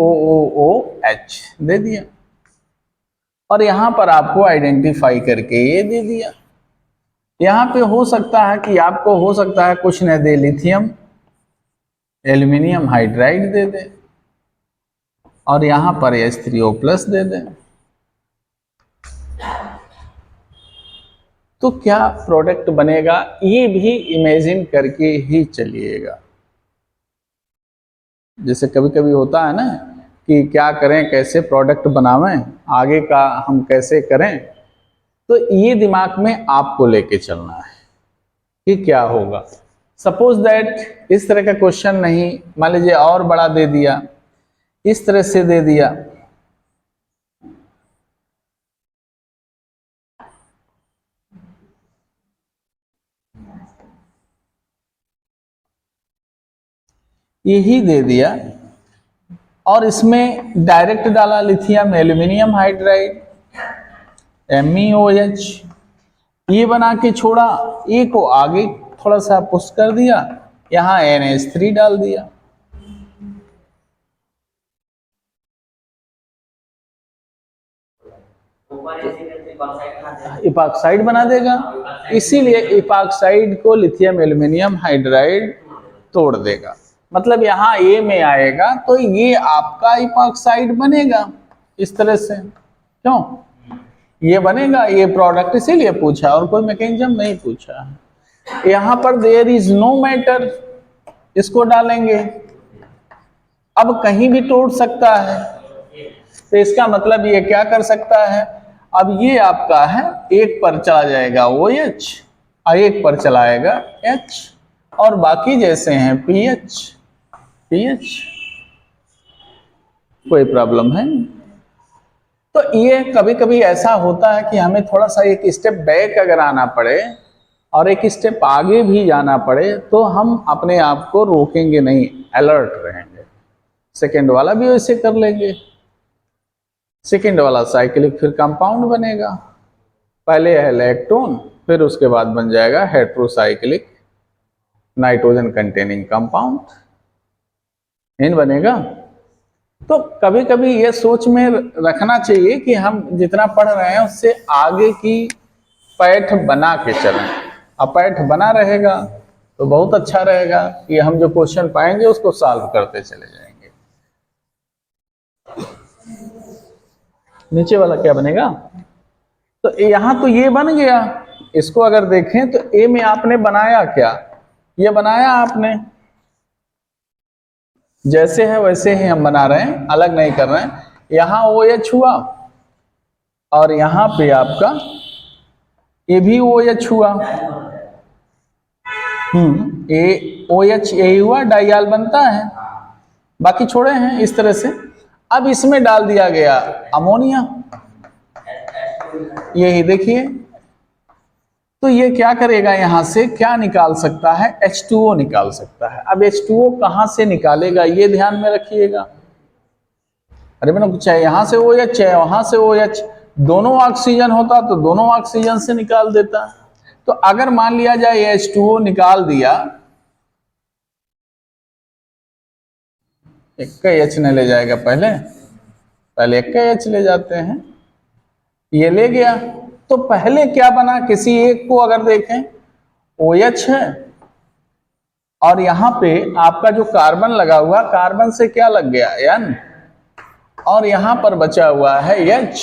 दे दिया और यहां पर आपको आइडेंटिफाई करके ये दे दिया। यहां पे हो सकता है कि आपको हो सकता है कुछ न दे, लिथियम एल्यूमिनियम हाइड्राइड दे दे और यहां पर H3O प्लस दे दे, तो क्या प्रोडक्ट बनेगा ये भी इमेजिन करके ही चलिएगा। जैसे कभी कभी होता है ना कि क्या करें, कैसे प्रोडक्ट बनावें, आगे का हम कैसे करें, तो ये दिमाग में आपको लेके चलना है कि क्या होगा। सपोज दैट इस तरह का क्वेश्चन नहीं, मान लीजिए और बड़ा दे दिया, इस तरह से दे दिया, यही दे दिया और इसमें डायरेक्ट डाला लिथियम एल्यूमिनियम हाइड्राइड MeOH, ये बना के छोड़ा, ए को आगे थोड़ा सा पुश कर दिया, यहां NH3 डाल दिया। इपॉक्साइड बना देगा, इसीलिए इपॉक्साइड को लिथियम एल्यूमिनियम हाइड्राइड तोड़ देगा। मतलब यहाँ ए में आएगा तो ये आपका इपॉक्साइड बनेगा इस तरह से, क्यों ये बनेगा, ये प्रोडक्ट इसीलिए पूछा और कोई मैकेनिज्म नहीं पूछा। यहाँ पर देयर इज नो मैटर, इसको डालेंगे, अब कहीं भी तोड़ सकता है, तो इसका मतलब ये क्या कर सकता है, अब ये आपका है एक पर चला जाएगा OH और एक पर चलाएगा H और बाकी जैसे हैं PH, कोई प्रॉब्लम है नहीं। तो ये कभी कभी ऐसा होता है कि हमें थोड़ा सा एक स्टेप बैक अगर आना पड़े और एक स्टेप आगे भी जाना पड़े तो हम अपने आप को रोकेंगे नहीं, अलर्ट रहेंगे। सेकेंड वाला भी वैसे कर लेंगे, सेकेंड वाला साइक्लिक फिर कंपाउंड बनेगा, पहले है लैक्टोन फिर उसके बाद बन जाएगा हेट्रोसाइक्लिक नाइट्रोजन कंटेनिंग कंपाउंड, इन बनेगा। तो कभी कभी ये सोच में रखना चाहिए कि हम जितना पढ़ रहे हैं उससे आगे की पैठ बना के चलें, अब पैठ बना रहेगा तो बहुत अच्छा रहेगा कि हम जो क्वेश्चन पाएंगे उसको सॉल्व करते चले जाएंगे। नीचे वाला क्या बनेगा, तो यहां तो ये बन गया, इसको अगर देखें तो ए में आपने बनाया क्या, ये बनाया आपने, जैसे है वैसे ही हम बना रहे हैं, अलग नहीं कर रहे हैं। यहां OH हुआ और यहां पे आपका ये भी OH हुआ, OH यही हुआ, डाइयाल बनता है, बाकी छोड़े हैं इस तरह से। अब इसमें डाल दिया गया अमोनिया, यही देखिए, तो ये क्या करेगा, यहां से क्या निकाल सकता है, H2O निकाल सकता है। अब H2O कहां से निकालेगा ये ध्यान में रखिएगा। अरे मैंने चाहे यहां से OH चाहे वहां से OH, दोनों ऑक्सीजन होता तो दोनों ऑक्सीजन से निकाल देता। तो अगर मान लिया जाए H2O निकाल दिया, एक का H ने ले जाएगा, पहले एक का H ले जाते हैं, ये ले गया, तो पहले क्या बना, किसी एक को अगर देखें OH है और यहां पे आपका जो कार्बन लगा हुआ, कार्बन से क्या लग गया N, और यहां पर बचा हुआ है H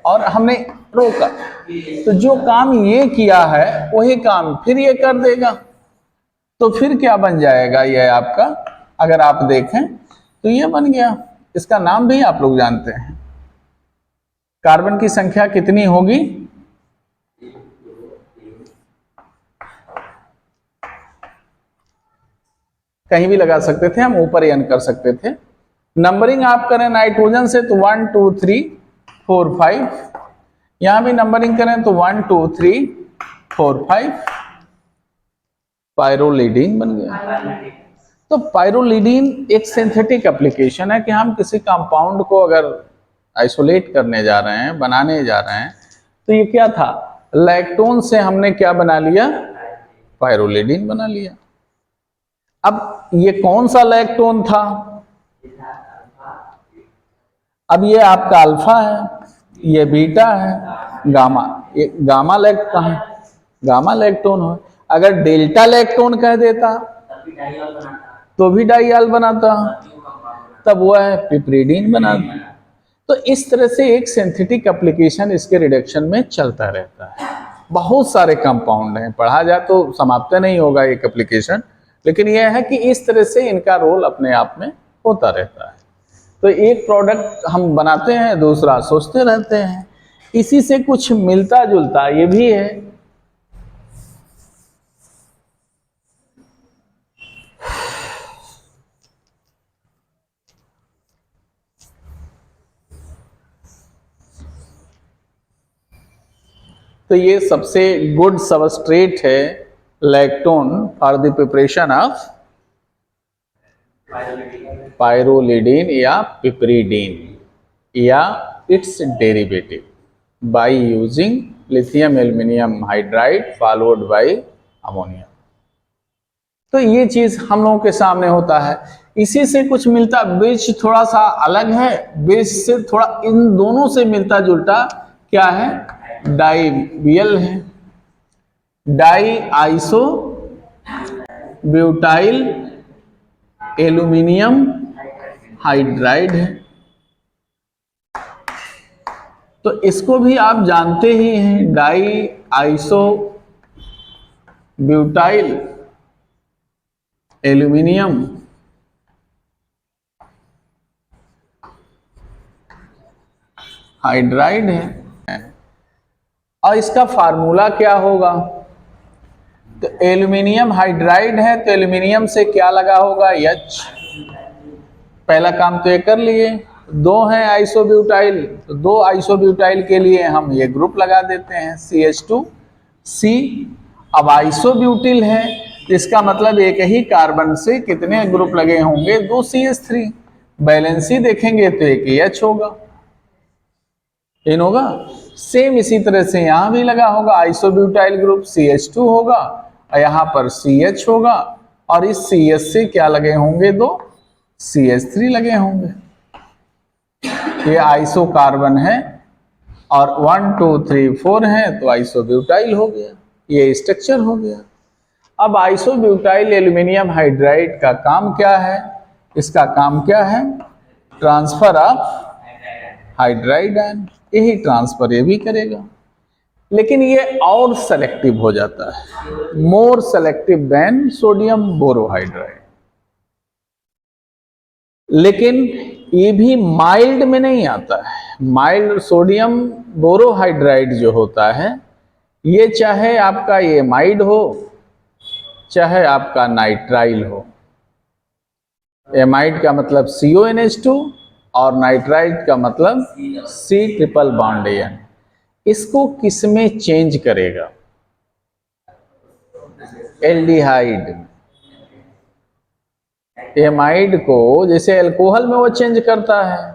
और हमने रोका, तो जो काम ये किया है वही काम फिर ये कर देगा। तो फिर क्या बन जाएगा ये आपका, अगर आप देखें तो ये बन गया, इसका नाम भी आप लोग जानते हैं, कार्बन की संख्या कितनी होगी, कहीं भी लगा सकते थे हम, ऊपर N कर सकते थे। नंबरिंग आप करें नाइट्रोजन से तो 1 2 3 4 5, यहां भी नंबरिंग करें तो 1 2 3 4 5, पायरोलिडीन बन गया। तो पायरोलिडीन एक सिंथेटिक एप्लीकेशन है कि हम किसी कंपाउंड को अगर आइसोलेट करने जा रहे हैं, बनाने जा रहे हैं, तो ये क्या था, लैक्टोन से हमने क्या बना लिया, पायरोलिडीन बना लिया। अब ये कौन सा लैक्टोन था, अब ये आपका अल्फा है, ये बीटा है, गामा, ये गामा गामा लैक्टोन हो। अगर डेल्टा लैक्टोन कह देता तो भी डाइयाल बनाता, तब वो है पिपरीडीन बनाता। तो इस तरह से एक सिंथेटिक एप्लीकेशन इसके रिडक्शन में चलता रहता है। बहुत सारे कंपाउंड हैं, पढ़ा जाए तो समाप्त नहीं होगा एक एप्लीकेशन, लेकिन यह है कि इस तरह से इनका रोल अपने आप में होता रहता है। तो एक प्रोडक्ट हम बनाते हैं, दूसरा सोचते रहते हैं, इसी से कुछ मिलता जुलता ये भी है। तो ये सबसे गुड सबस्ट्रेट है lactone for the preparation of pyrrolidine या पिपरीडीन या it's derivative by using lithium aluminium hydride followed by ammonia. तो ये चीज हम लोगों के सामने होता है, इसी से कुछ मिलता, ब्रिज थोड़ा सा अलग है, ब्रिज से थोड़ा इन दोनों से मिलता जुलता क्या है, डाई-BL है, di iso butyl aluminium hydride है। तो इसको भी आप जानते ही हैं, di iso butyl aluminium hydride है। और इसका फार्मूला क्या होगा? तो एल्यूमिनियम हाइड्राइड है तो एल्यूमिनियम से क्या लगा होगा? H। पहला काम तो ये कर लिए। दो हैं आइसोब्यूटाइल, तो दो आइसोब्यूटाइल के लिए हम ये ग्रुप लगा देते हैं CH2C। अब आइसोब्यूटिल है तो इसका मतलब एक ही कार्बन से कितने ग्रुप लगे होंगे? 2 CH3। बैलेंसी देखेंगे तो एक H होगा, इन होगा। सेम इसी तरह से यहां भी लगा होगा, आइसोब्यूटाइल ग्रुप CH2 होगा और यहां पर CH होगा, और इस CH से क्या लगे होंगे? 2 CH3 लगे होंगे। ये आइसो कार्बन है और 1 2 3 4 है तो आइसोब्यूटाइल हो गया, ये स्ट्रक्चर हो गया। अब आइसोब्यूटाइल एल्यूमिनियम हाइड्राइड का काम क्या है? इसका काम क्या है? ट्रांसफर ऑफ हाइड्राइड आयन, यही ट्रांसफर ये भी करेगा, लेकिन ये और सेलेक्टिव हो जाता है, मोर सेलेक्टिव देन सोडियम बोरोहाइड्राइड। लेकिन ये भी माइल्ड में नहीं आता है। माइल्ड सोडियम बोरोहाइड्राइड जो होता है, ये चाहे आपका एमाइड हो चाहे आपका नाइट्राइल हो। एमाइड का मतलब CONH2 और नाइट्राइल का मतलब C∧AN। इसको किस में चेंज करेगा? एल्डिहाइड। एमाइड को जैसे अल्कोहल में वो चेंज करता है,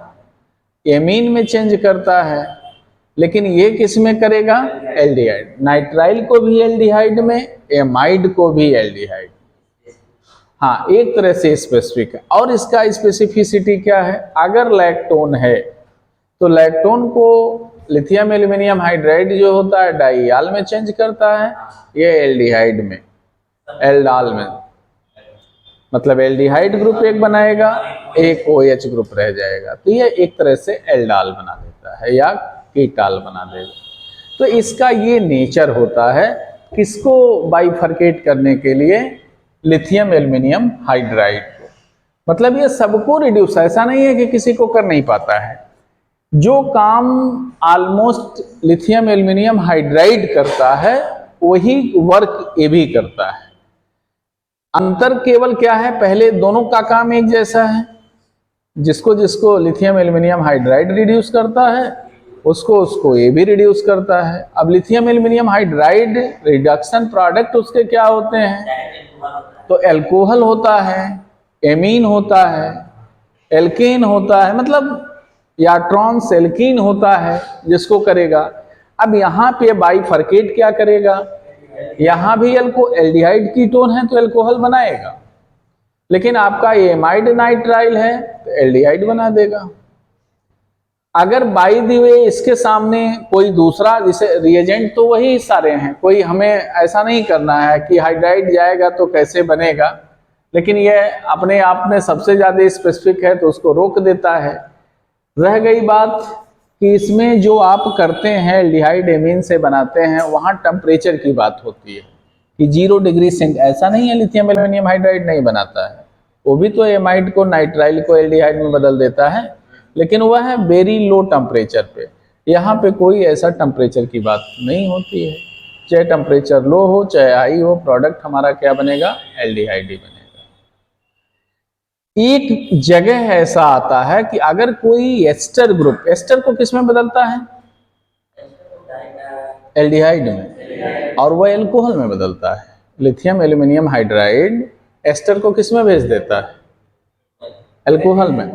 एमीन में चेंज करता है, लेकिन ये किस में करेगा? एल्डिहाइड। नाइट्राइल को भी एल्डिहाइड में, एमाइड को भी एल्डिहाइड। हाँ, एक तरह से स्पेसिफिक है। और इसका स्पेसिफिसिटी क्या है? अगर लैक्टोन है तो लैक्टोन को लिथियम एल्यूमिनियम हाइड्राइड जो होता है डाइयाल में चेंज करता है, ये एल्डिहाइड में, एल्डाल में। मतलब एल्डिहाइड ग्रुप एक बनाएगा, एक OH ग्रुप रह जाएगा, तो ये एक तरह से एल्डाल बना देता है या कीटाल बना देगा। तो इसका ये नेचर होता है, किसको बाइफरकेट करने के लिए? लिथियम एल्यूमिनियम हाइड्राइड को। मतलब ये सबको रिड्यूस, ऐसा नहीं है कि किसी को कर नहीं पाता है। जो काम ऑलमोस्ट लिथियम एल्यूमिनियम हाइड्राइड करता है वही वर्क ये भी करता है। अंतर केवल क्या है? पहले दोनों का काम एक जैसा है, जिसको जिसको लिथियम एल्यूमिनियम हाइड्राइड रिड्यूस करता है उसको ये भी रिड्यूस करता है। अब lithium aluminium hydride reduction product उसके क्या होते हैं? तो अल्कोहल होता है, एमीन होता है, एल्केन होता है, मतलब या ट्रांस एल्कीन होता है जिसको करेगा। अब यहाँ पे बाइफरकेट क्या करेगा? यहाँ भी एल्डिहाइड कीटोन है तो अल्कोहल बनाएगा, लेकिन आपका एमाइड नाइट्राइल है तो एल्डिहाइड बना देगा। अगर बाई द वे इसके सामने कोई दूसरा, जैसे रिएजेंट तो वही सारे हैं, कोई हमें ऐसा नहीं करना है कि हाइड्राइड जाएगा तो कैसे बनेगा, लेकिन ये अपने आप में सबसे ज़्यादा स्पेसिफिक है तो उसको रोक देता है। रह गई बात कि इसमें जो आप करते हैं एल्डिहाइड एमीन से बनाते हैं, वहाँ टेम्परेचर की बात होती है कि 0 डिग्री सेंट। ऐसा नहीं है लिथियम एल्यूमिनियम हाइड्राइड नहीं बनाता है, वो भी तो एमाइड को नाइट्राइल को एल्डिहाइड में बदल देता है, लेकिन वह है वेरी लो टेम्परेचर पे। यहाँ पे कोई ऐसा टेम्परेचर की बात नहीं होती है, चाहे टेम्परेचर लो हो चाहे हाई हो, प्रोडक्ट हमारा क्या बनेगा? एल्डिहाइड ही बनेगा। एक जगह ऐसा आता है कि अगर कोई एस्टर ग्रुप, एस्टर को किस में बदलता है? एल्डिहाइड में, और वह एल्कोहल में बदलता है। लिथियम एल्यूमिनियम हाइड्राइड एस्टर को किस में भेज देता है? एल्कोहल में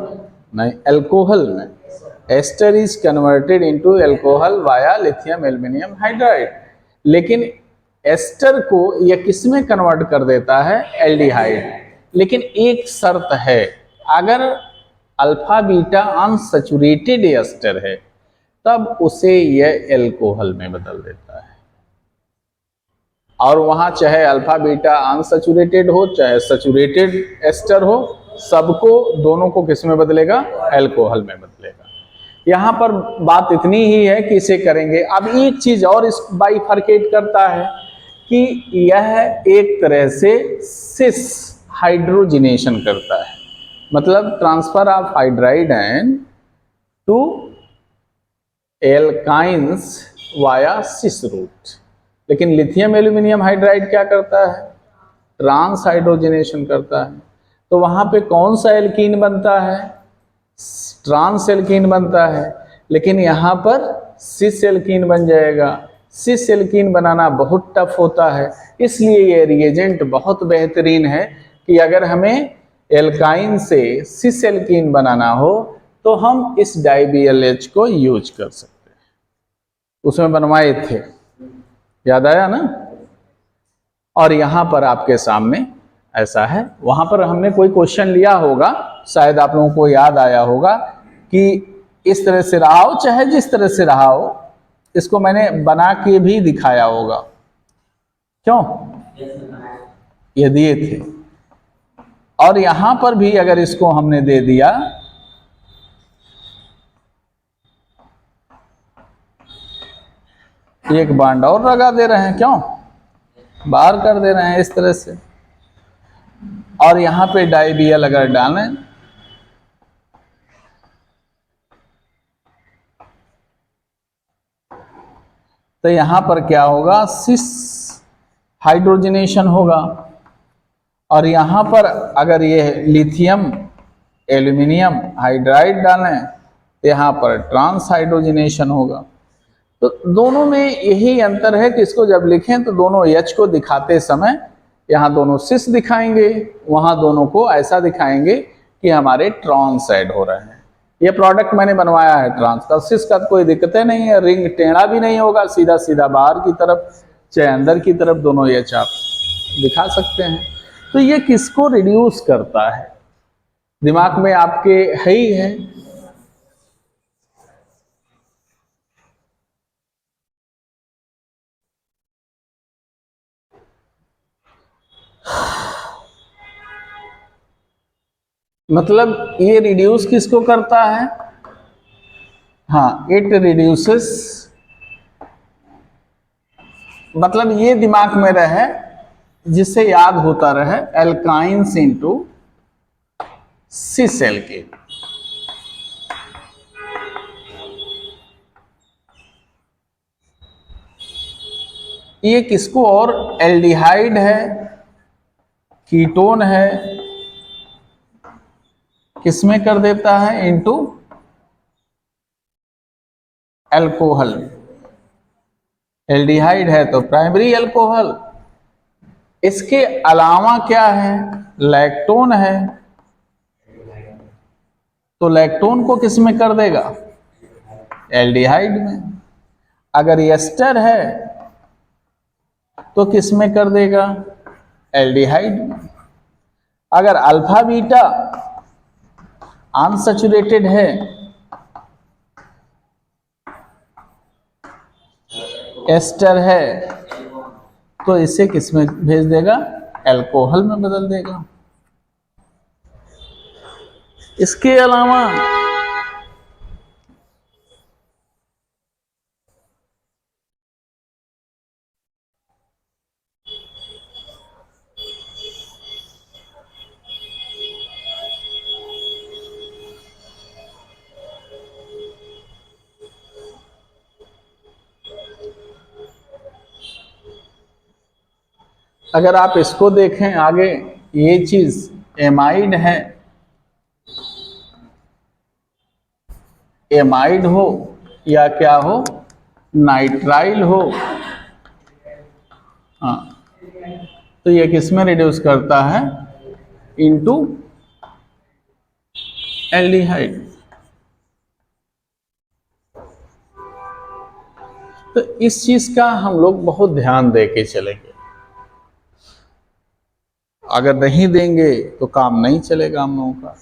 नहीं, एल्कोहल में। Ester is converted into alcohol via lithium aluminium hydride. लेकिन एस्टर को यह किस में कन्वर्ट कर देता है? एल्डिहाइड। लेकिन एक शर्त है, अगर अल्फा बीटा अनसैचुरेटेड एस्टर है तब उसे यह एल्कोहल में बदल देता है। और वहां चाहे अल्फा बीटा अनसैचुरेटेड हो चाहे सैचुरेटेड एस्टर हो, सबको दोनों को किस में बदलेगा? एल्कोहल में बदलेगा। यहां पर बात इतनी ही है कि इसे करेंगे। अब एक चीज और इस बाइफरकेट करता है कि यह एक तरह से सिस हाइड्रोजिनेशन करता है, मतलब transfer of hydride ion to alkynes via cis route. लेकिन लिथियम एल्यूमिनियम हाइड्राइड क्या करता है? ट्रांस हाइड्रोजिनेशन करता है। तो वहां पे कौन सा एल्कीन बनता है? ट्रांस एल्कीन बनता है। लेकिन यहां पर सिस एल्कीन बन जाएगा। सिस एल्कीन बनाना बहुत टफ होता है, इसलिए ये रिएजेंट बहुत बेहतरीन है कि अगर हमें एल्काइन से सिस एल्कीन बनाना हो तो हम इस डाइबीएलएच को यूज कर सकते हैं। उसमें बनवाए थे, याद आया ना? और यहां पर आपके सामने ऐसा है। वहां पर हमने कोई क्वेश्चन लिया होगा, शायद आप लोगों को याद आया होगा कि इस तरह से रहा हो चाहे जिस तरह से रहा हो, इसको मैंने बना के भी दिखाया होगा। क्यों? ये दिए थे। और यहां पर भी अगर इसको हमने दे दिया, एक बांड और लगा दे रहे हैं, क्यों? बाहर कर दे रहे हैं इस तरह से। और यहां पे डाइबियल अगर डालें तो यहां पर क्या होगा? सिस हाइड्रोजनेशन होगा। और यहां पर अगर ये लिथियम एल्यूमिनियम हाइड्राइड डालें तो यहां पर ट्रांस हाइड्रोजनेशन होगा। तो दोनों में यही अंतर है कि इसको जब लिखें तो दोनों एच को दिखाते समय यहाँ दोनों सिस दिखाएंगे, वहाँ दोनों को ऐसा दिखाएंगे कि हमारे ट्रांस ऐड हो रहे हैं। ये प्रोडक्ट मैंने बनवाया है ट्रांस का। सिस का कोई दिक्कतें नहीं है, रिंग टेढ़ा भी नहीं होगा, सीधा सीधा बाहर की तरफ चाहे अंदर की तरफ दोनों एच आप दिखा सकते हैं। तो ये किसको रिड्यूस करता है? दिमाग में आपके है ही है। मतलब ये रिड्यूस किसको करता है? हाँ, इट रिड्यूसेस, मतलब ये दिमाग में रहे, जिससे याद होता रहे, एल्काइंस इनटू सिस एल्केन। ये किसको? और एल्डिहाइड है, कीटोन है, किसमें कर देता है? Into alcohol. एल्डिहाइड है तो प्राइमरी एल्कोहल। इसके अलावा क्या है? लैक्टोन है, तो लैक्टोन को किस में कर देगा? एल्डिहाइड में। अगर एस्टर है तो किस में कर देगा? एल्डिहाइड में। अगर अल्फा बीटा अनसैचुरेटेड है एस्टर है तो इसे किस में भेज देगा? एल्कोहल में बदल देगा। इसके अलावा अगर आप इसको देखें आगे, ये चीज एमाइड है, एमाइड हो या क्या हो, नाइट्राइल हो, हाँ, तो ये किस में रिड्यूस करता है? Into aldehyde. तो इस चीज का हम लोग बहुत ध्यान दे के चलेंगे। अगर नहीं देंगे तो काम नहीं चलेगा हम लोगों का।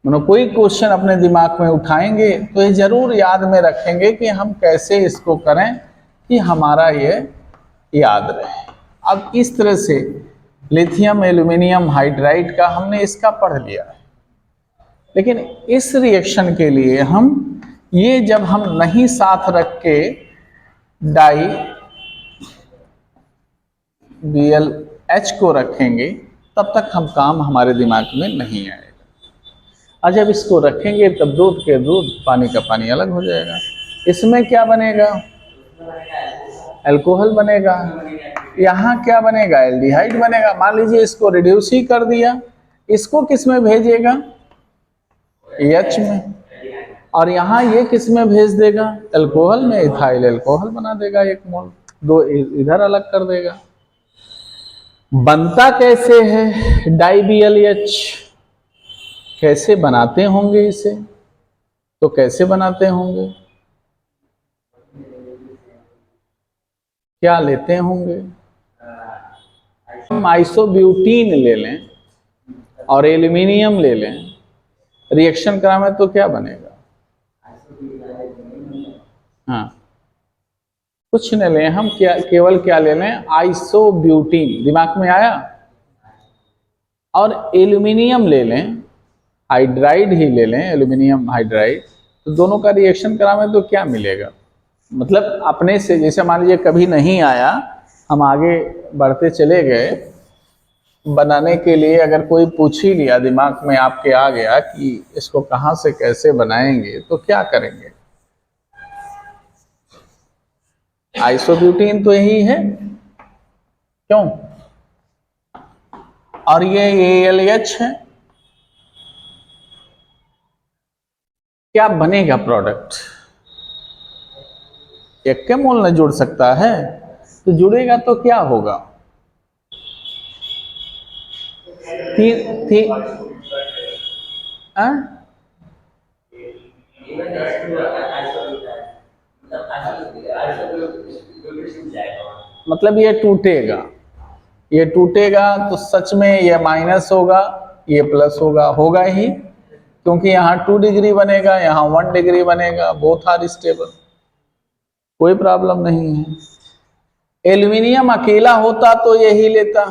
कोई क्वेश्चन अपने दिमाग में उठाएंगे तो ये जरूर याद में रखेंगे कि हम कैसे इसको करें कि हमारा ये याद रहे। अब इस तरह से लिथियम एल्यूमिनियम हाइड्राइड का हमने इसका पढ़ लिया है, लेकिन इस रिएक्शन के लिए हम ये जब हम नहीं साथ रख के डाई BlH को रखेंगे तब तक हम काम हमारे दिमाग में नहीं आएगा, और जब इसको रखेंगे तब दूध के दूध पानी का पानी अलग हो जाएगा। इसमें क्या बनेगा? अल्कोहल बनेगा। यहाँ क्या बनेगा? एल्डिहाइड बनेगा। मान लीजिए इसको रिड्यूस ही कर दिया, इसको किस में भेजेगा? H में, और यहाँ ये किस में भेज देगा? अल्कोहल में। इथाइल अल्कोहल बना देगा 1 मोल, 2 इधर अलग कर देगा। बनता कैसे है डाई BlH? कैसे बनाते होंगे इसे? तो कैसे बनाते होंगे? क्या लेते होंगे? हम आइसोब्यूटीन ले लें और एल्यूमिनियम ले लें, रिएक्शन कराएं तो क्या बनेगा? हाँ, कुछ न लें हम, क्या केवल क्या ले लें? आइसोब्यूटीन। दिमाग में आया? और एल्यूमिनियम ले लें, हाइड्राइड ही ले लें, एल्यूमिनियम हाइड्राइड। तो दोनों का रिएक्शन कराएं तो क्या मिलेगा? मतलब अपने से, जैसे मान लीजिए कभी नहीं आया, हम आगे बढ़ते चले गए बनाने के लिए, अगर कोई पूछ ही लिया, दिमाग में आपके आ गया कि इसको कहाँ से कैसे बनाएंगे, तो क्या करेंगे? आइसोब्यूटीन तो यही है, क्यों? और ये AlH है। क्या बनेगा प्रोडक्ट? एक के मोल न जुड़ सकता है, तो जुड़ेगा तो क्या होगा? मतलब ये टूटेगा, ये टूटेगा तो सच में ये माइनस होगा, ये प्लस होगा, होगा ही, क्योंकि यहाँ 2 डिग्री बनेगा, यहाँ 1 डिग्री बनेगा, बोथ आर स्टेबल, कोई प्रॉब्लम नहीं है। एल्यूमिनियम अकेला होता तो यही लेता,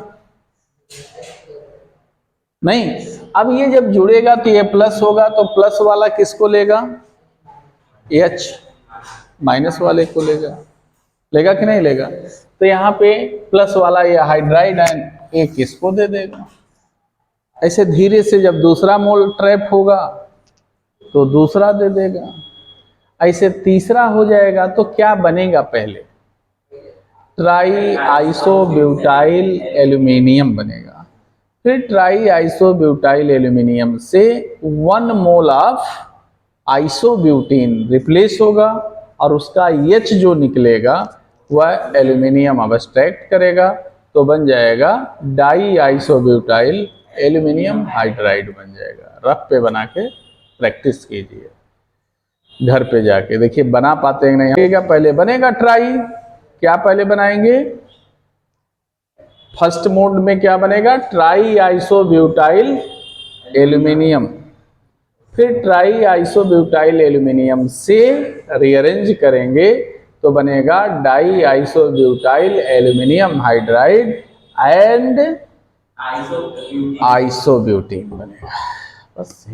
नहीं। अब ये जब जुड़ेगा तो ये प्लस होगा, तो प्लस वाला किसको लेगा? H, माइनस वाले को लेगा कि नहीं लेगा? तो यहाँ पे प्लस वाला ये हाइड्राइड आयन एक किसको दे देगा। ऐसे धीरे से जब दूसरा मोल ट्रैप होगा तो दूसरा दे देगा, ऐसे तीसरा हो जाएगा, तो क्या बनेगा? पहले ट्राई आइसोब्यूटाइल एल्यूमिनियम बनेगा, फिर ट्राई आइसोब्यूटाइल एल्यूमिनियम से 1 मोल ऑफ आइसोब्यूटीन रिप्लेस होगा, और उसका H जो निकलेगा वह एल्यूमिनियम अब्स्ट्रैक्ट करेगा, तो बन जाएगा डाई आइसोब्यूटाइल एल्यूमिनियम हाइड्राइड बन जाएगा। रफ पे बना के प्रैक्टिस कीजिए, घर पे जाके देखिए बना पाते हैं नहीं। पहले बनेगा ट्राई, क्या पहले बनाएंगे? फर्स्ट मोड में क्या बनेगा? ट्राई आइसोब्यूटाइल एल्यूमिनियम, फिर ट्राई आइसोब्यूटाइल एल्यूमिनियम से रीअरेंज करेंगे तो बनेगा die isobutyl aluminium hydride and isobutene बनेगा। बस